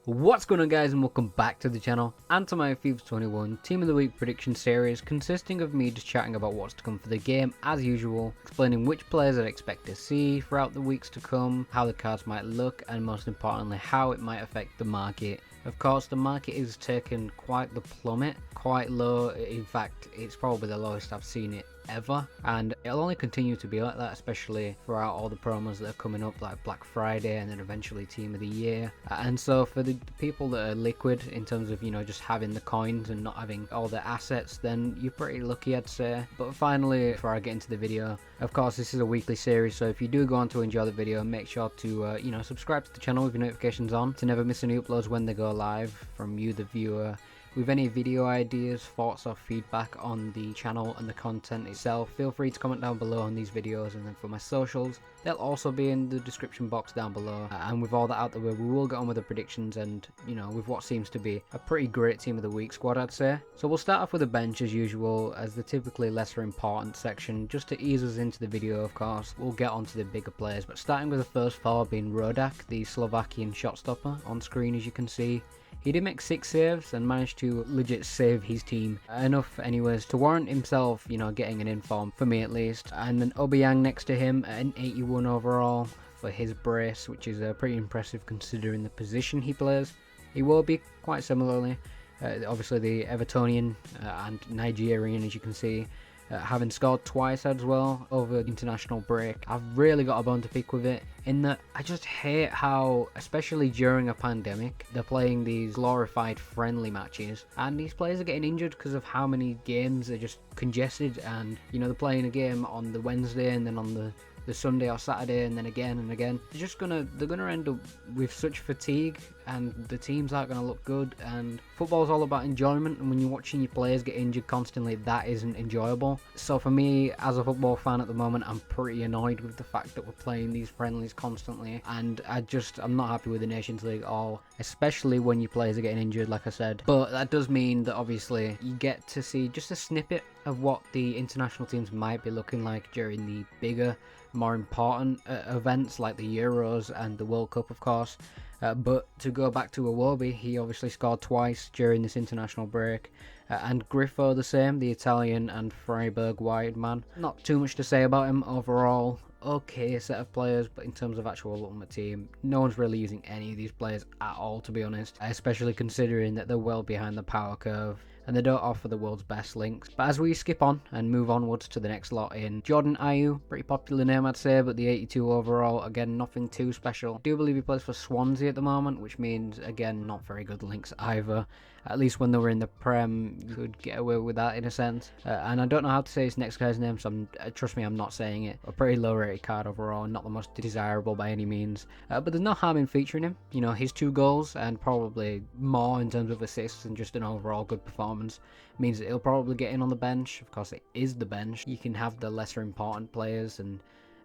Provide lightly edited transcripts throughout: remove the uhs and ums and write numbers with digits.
What's going on, guys, and welcome back to the channel and to my FIFA 21 Team of the Week prediction series, consisting of me just chatting about what's to come for the game as usual, explaining which players I'd expect to see throughout the weeks to come, how the cards might look, and most importantly how it might affect the market. Of course, the market is taken quite the plummet, quite low. In fact, it's probably the lowest I've seen it ever, and it'll only continue to be like that, especially throughout all the promos that are coming up, like Black Friday and then eventually Team of the Year. And so for the people that are liquid in terms of, you know, just having the coins and not having all the assets, then you're pretty lucky, I'd say. But finally, before I get into the video, of course this is a weekly series, so if you do go on to enjoy the video, make sure to you know, subscribe to the channel with your notifications on to never miss any uploads when they go live from you, the viewer. With any video ideas, thoughts or feedback on the channel and the content itself, feel free to comment down below on these videos, and then for my socials, they'll also be in the description box down below. And with all that out the way, we will get on with the predictions and, you know, with what seems to be a pretty great Team of the Week squad, I'd say. So we'll start off with the bench as usual, as the typically lesser important section, just to ease us into the video. Of course, we'll get onto the bigger players, but starting with the first forward being Rodak, the Slovakian shot stopper, on screen as you can see. He did make 6 saves and managed to legit save his team. Enough anyways to warrant himself, you know, getting an inform, for me at least. And then Obiang next to him at an 81 overall for his brace, which is pretty impressive considering the position he plays. He will be quite similarly. Obviously the Evertonian and Nigerian, as you can see, having scored twice as well over the international break. I've really got a bone to pick with it, in that I just hate how, especially during a pandemic, they're playing these glorified friendly matches and these players are getting injured because of how many games are just congested. And, you know, they're playing a game on the Wednesday and then on the Sunday or Saturday and then again and again. They're gonna end up with such fatigue, and the teams aren't gonna look good. And football's all about enjoyment, and when you're watching your players get injured constantly, that isn't enjoyable. So for me, as a football fan at the moment, I'm pretty annoyed with the fact that we're playing these friendlies constantly, and I'm not happy with the Nations League at all, especially when your players are getting injured, like I said. But that does mean that obviously you get to see just a snippet of what the international teams might be looking like during the bigger, more important events like the Euros and the World Cup, of course. But to go back to Iwobi, he obviously scored twice during this international break. And Griffo the same, the Italian and Freiburg wide man. Not too much to say about him overall. Okay set of players, but in terms of actual ultimate team, no one's really using any of these players at all, to be honest, especially considering that they're well behind the power curve and they don't offer the world's best links. But as we skip on and move onwards to the next lot in Jordan Ayew, pretty popular name I'd say, but the 82 overall, again nothing too special. I do believe he plays for Swansea at the moment, which means again not very good links either. At least when they were in the Prem, you could get away with that in a sense. And I don't know how to say this next guy's name, so trust me, I'm not saying it. A pretty low rated card overall, not the most desirable by any means. But there's no harm in featuring him. You know, his 2 goals and probably more in terms of assists and just an overall good performance means that he'll probably get in on the bench. Of course, it is the bench. You can have the lesser important players and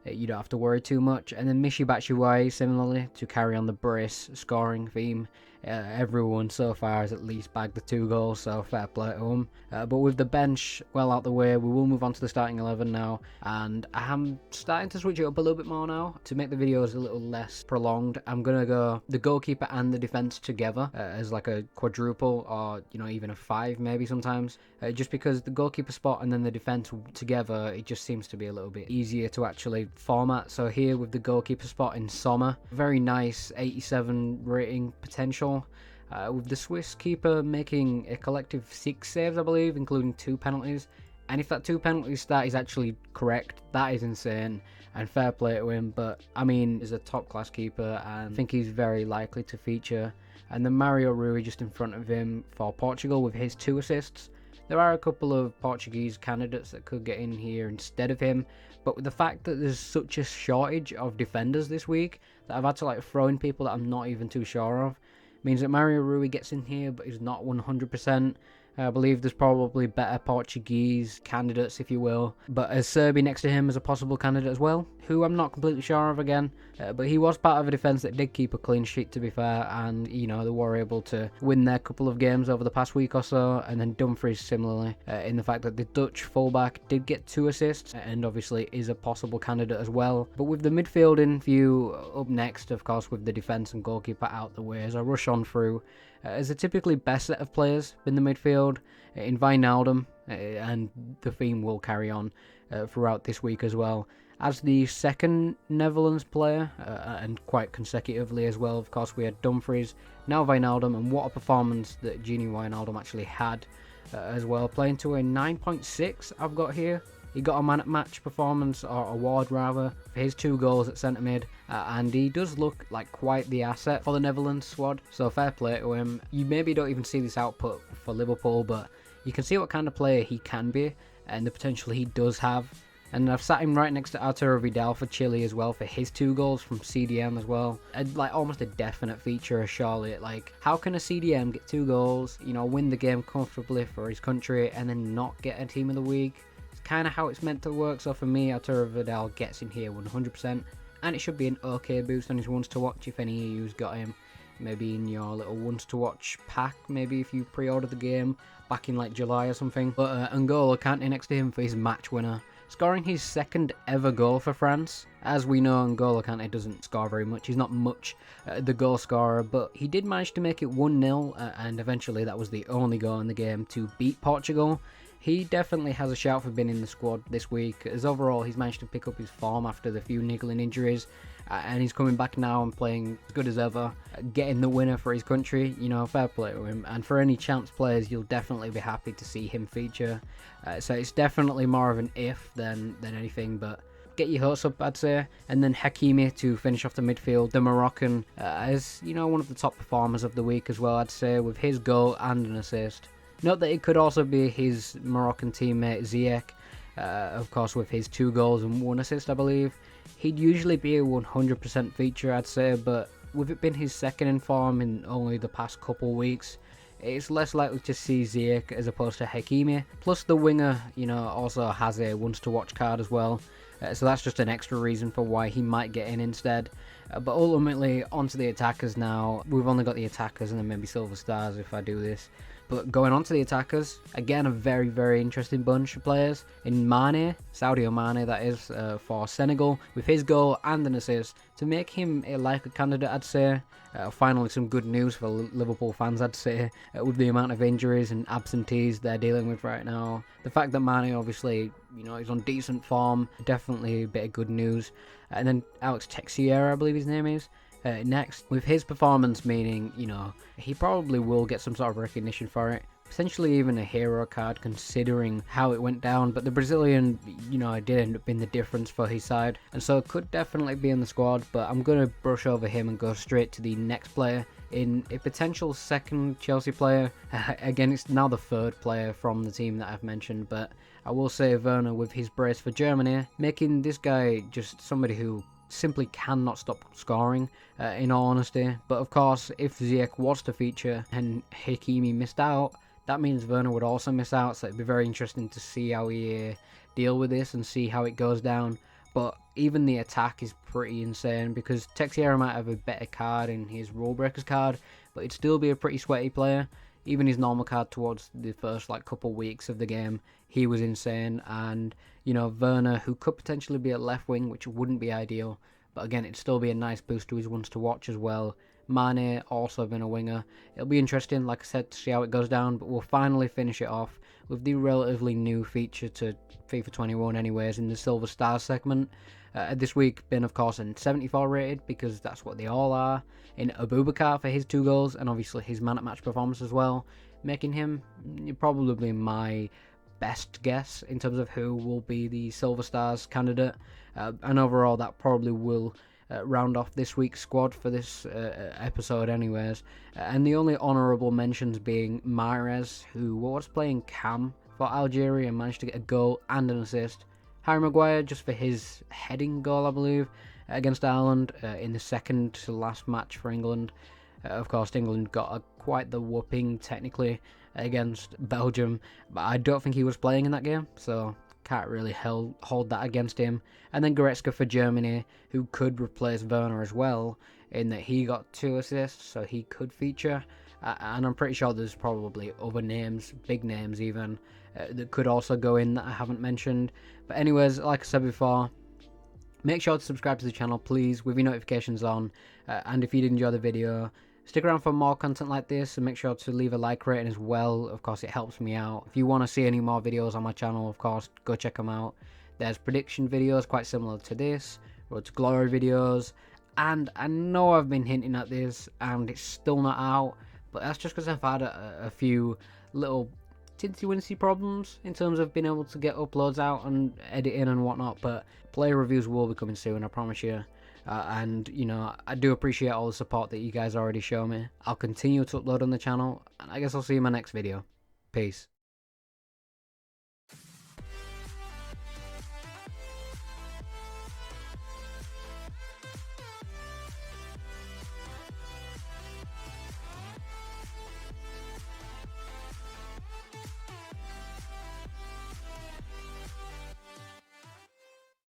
you don't have to worry too much. And then Michy Batshuayi, similarly, to carry on the brace scoring theme. Everyone so far has at least bagged the 2 goals, so fair play to him. But with the bench well out the way, we will move on to the starting 11 now, and I'm starting to switch it up a little bit more now to make the videos a little less prolonged. I'm gonna go the goalkeeper and the defense together as like a quadruple, or you know, even a 5 maybe sometimes, just because the goalkeeper spot and then the defense together, it just seems to be a little bit easier to actually format. So here with the goalkeeper spot in SOMMER, very nice 87 rating potential. With the Swiss keeper making a collective 6 saves, I believe, including 2 penalties. And if that 2 penalties stat is actually correct, that is insane, and fair play to him. But I mean, he's a top class keeper and I think he's very likely to feature. And then Mario Rui just in front of him for Portugal with his 2 assists. There are a couple of Portuguese candidates that could get in here instead of him, but with the fact that there's such a shortage of defenders this week that I've had to like throw in people that I'm not even too sure of, means that Mario Rui gets in here but he's not 100%. I believe there's probably better Portuguese candidates, if you will, but as Serbi next to him as a possible candidate as well, who I'm not completely sure of again, but he was part of a defence that did keep a clean sheet, to be fair, and they were able to win their couple of games over the past week or so. And then Dumfries similarly, in the fact that the Dutch fullback did get 2 assists and obviously is a possible candidate as well. But with the midfield in view up next, of course, with the defence and goalkeeper out the way, as I rush on through, as a typically best set of players in the midfield in Wijnaldum, and the theme will carry on throughout this week as well. As the second Netherlands player, and quite consecutively as well, of course, we had Dumfries, now Wijnaldum, and what a performance that Gini Wijnaldum actually had as well, playing to a 9.6 I've got here. He got a man at match performance, or award rather, for his 2 goals at centre mid, and he does look like quite the asset for the Netherlands squad, so fair play to him. You maybe don't even see this output for Liverpool, but you can see what kind of player he can be and the potential he does have. And I've sat him right next to Vidal for Chile as well, for his 2 goals from CDM as well. Like almost a definite feature of Charlotte. Like, how can a CDM get 2 goals, win the game comfortably for his country, and then not get a team of the week? It's kind of how it's meant to work. So for me, Arturo Vidal gets in here 100%, and it should be an okay boost on his ones to watch if any of you's got him. Maybe in your little ones to watch pack, maybe if you pre-order the game back in like July or something. But N'Golo Kante next to him for his match winner, scoring his 2nd ever goal for France. As we know, N'Golo Kante doesn't score very much. He's not much the goal scorer, but he did manage to make it 1-0, and eventually that was the only goal in the game to beat Portugal. He definitely has a shout for being in the squad this week, as overall he's managed to pick up his form after the few niggling injuries, and he's coming back now and playing as good as ever, getting the winner for his country. Fair play to him. And for any chance players, you'll definitely be happy to see him feature. So it's definitely more of an if than anything, but get your hopes up, I'd say. And then Hakimi to finish off the midfield, the Moroccan, as one of the top performers of the week as well, I'd say, with his goal and an assist. Note that it could also be his Moroccan teammate Ziyech, of course, with his 2 goals and 1 assist, I believe. He'd usually be a 100% feature, I'd say, but with it being his 2nd in form in only the past couple weeks, it's less likely to see Ziyech as opposed to Hakimi. Plus the winger, also has a ones to watch card as well, so that's just an extra reason for why he might get in instead. But ultimately, onto the attackers now. We've only got the attackers and then maybe Silver Stars if I do this. But going on to the attackers, again a very, very interesting bunch of players. In Mane, Sadio Mane that is, for Senegal, with his goal and an assist, to make him a likely candidate, I'd say. Finally some good news for Liverpool fans, I'd say, with the amount of injuries and absentees they're dealing with right now. The fact that Mane obviously, is on decent form, definitely a bit of good news. And then Alex Texiera, I believe his name is, next, with his performance, meaning, he probably will get some sort of recognition for it. Potentially even a hero card considering how it went down, but the Brazilian, did end up being the difference for his side, and so could definitely be in the squad. But I'm going to brush over him and go straight to the next player in a potential 2nd Chelsea player. Again, it's now the 3rd player from the team that I've mentioned, but I will say Werner with his brace for Germany, making this guy just somebody who simply cannot stop scoring, in all honesty. But of course, if Ziyech was to feature and Hakimi missed out, that means Werner would also miss out, so it'd be very interesting to see how he deal with this and see how it goes down. But even the attack is pretty insane, because Texiera might have a better card in his Rule Breakers card, but it'd still be a pretty sweaty player. Even his normal card towards the first couple weeks of the game, he was insane. And Werner, who could potentially be at left wing, which wouldn't be ideal, but again, it'd still be a nice boost to his ones to watch as well. Mane also been a winger. It'll be interesting, like I said, to see how it goes down, but we'll finally finish it off with the relatively new feature to FIFA 21 anyways, in the Silver Stars segment. This week been, of course, in 74 rated, because that's what they all are, in Abubakar for his 2 goals, and obviously his man at match performance as well, making him probably my best guess in terms of who will be the Silver Stars candidate. And overall, that probably will round off this week's squad for this episode anyways. And the only honourable mentions being Mahrez, who was playing cam for Algeria and managed to get a goal and an assist. Harry Maguire, just for his heading goal, I believe, against Ireland in the 2nd to last match for England. Of course, England got quite the whooping technically against Belgium, but I don't think he was playing in that game, so Can't really hold that against him. And then Goretzka for Germany, who could replace Werner as well, in that he got 2 assists, so he could feature. And I'm pretty sure there's probably other names, big names even, that could also go in that I haven't mentioned. But anyways, like I said before, make sure to subscribe to the channel, please, with your notifications on. And if you did enjoy the video, stick around for more content like this, and make sure to leave a like rating as well. Of course, it helps me out. If you want to see any more videos on my channel, of course, go check them out. There's prediction videos quite similar to this, Road to Glory videos, and I know I've been hinting at this, and it's still not out, but that's just because I've had a few little tinsy-wincy problems in terms of being able to get uploads out and editing and whatnot. But player reviews will be coming soon, I promise you. And you know, I do appreciate all the support that you guys already show me. I'll continue to upload on the channel, and I guess I'll see you in my next video. Peace.